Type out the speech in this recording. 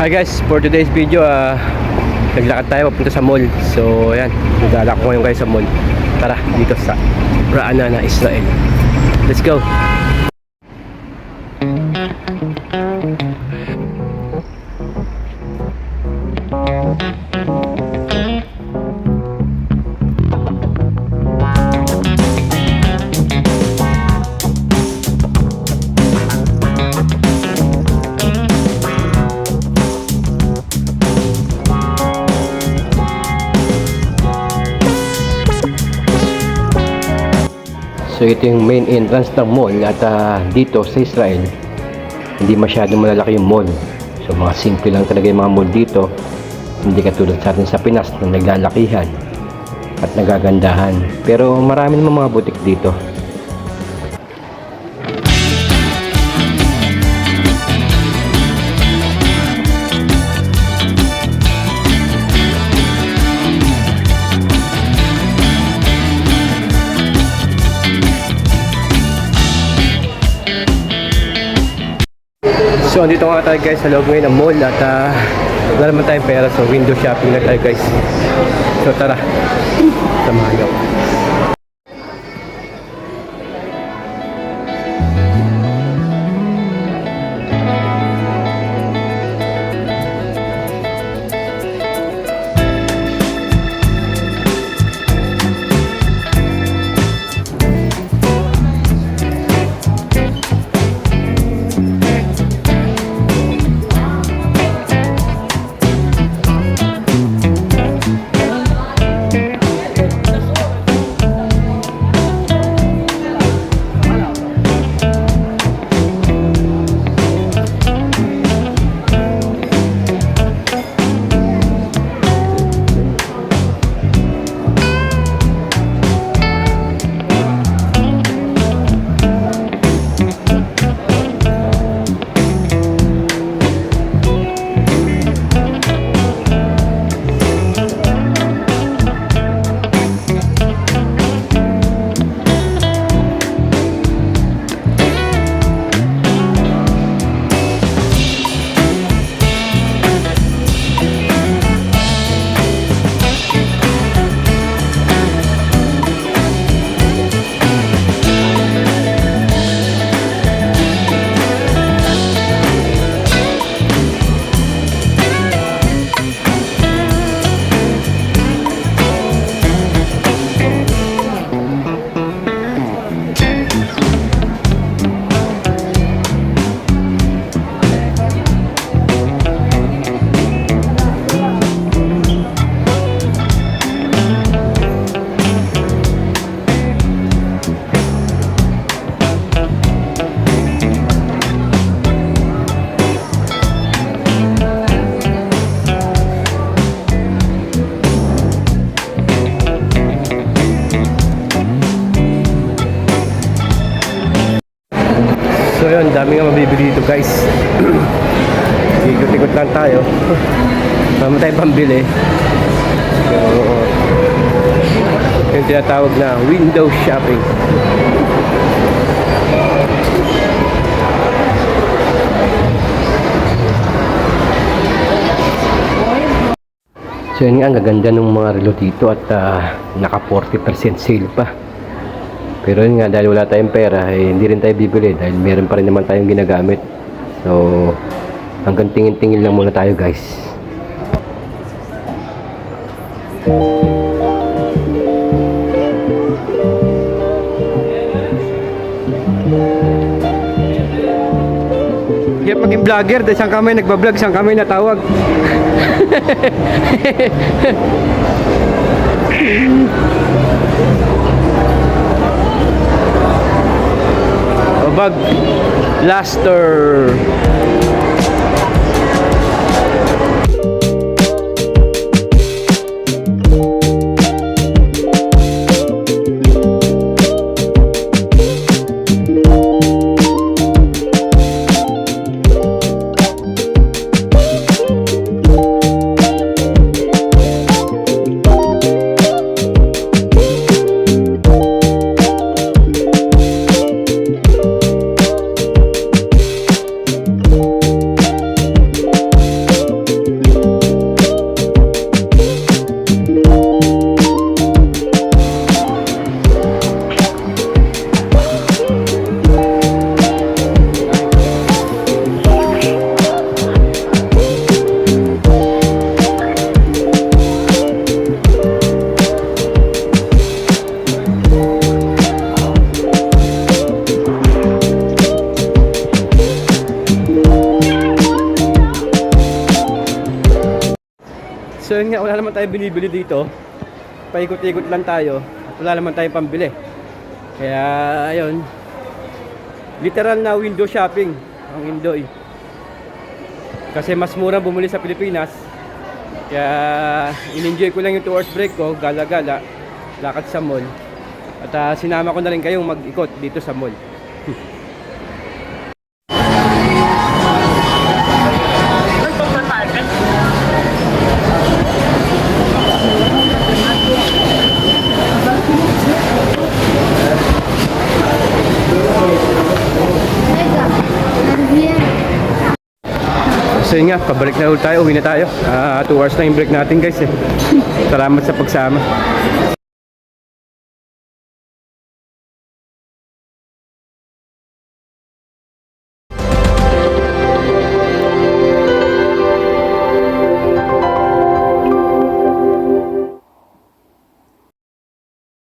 Hi guys, for today's video naglakad tayo papunta sa mall. So ayan, naglalak ko ngayon guys sa mall. Tara, dito sa Ra'anana, Israel. Let's go. So ito yung main entrance ng mall at dito sa Israel hindi masyadong malalaki yung mall. So mga simple lang talaga yung mga mall dito, hindi katulad sa atin sa Pinas na naglalakihan at nagagandahan, pero marami namang mga butik dito. So andito nga tayo guys sa loob ngayon ng mall at wala naman tayong pera, so window shopping na tayo guys. So tara, samahan nyo. So yun, dami nga mabibili dito guys. Ikot-ikot lang tayo. Marami tayong pambili. So yung tinatawag na window shopping. So yun nga, ang gaganda ng mga relo dito at naka 40% sale pa. Pero yun nga, dahil wala tayong pera, hindi rin tayo bibili dahil meron pa rin naman tayong ginagamit. So hanggang tingin-tingin lang muna tayo guys. Kaya maging vlogger, dahil saan kami nagbablog, saan kami natawag. Bag Laster. So yun nga, wala naman tayo binibili dito. Paikot-ikot lang tayo. At wala naman tayong pambili. Kaya ayun. Literal na window shopping ang Indoy. Kasi mas mura bumili sa Pilipinas. Kaya in-enjoy ko lang yung 2 hours break ko, gala-gala, lakad sa mall. At sinama ko na rin kayong mag-ikot dito sa mall. So yun nga, pabalik na ulit tayo, uwi na tayo. 2 hours na yung break natin guys eh. Salamat sa pagsama.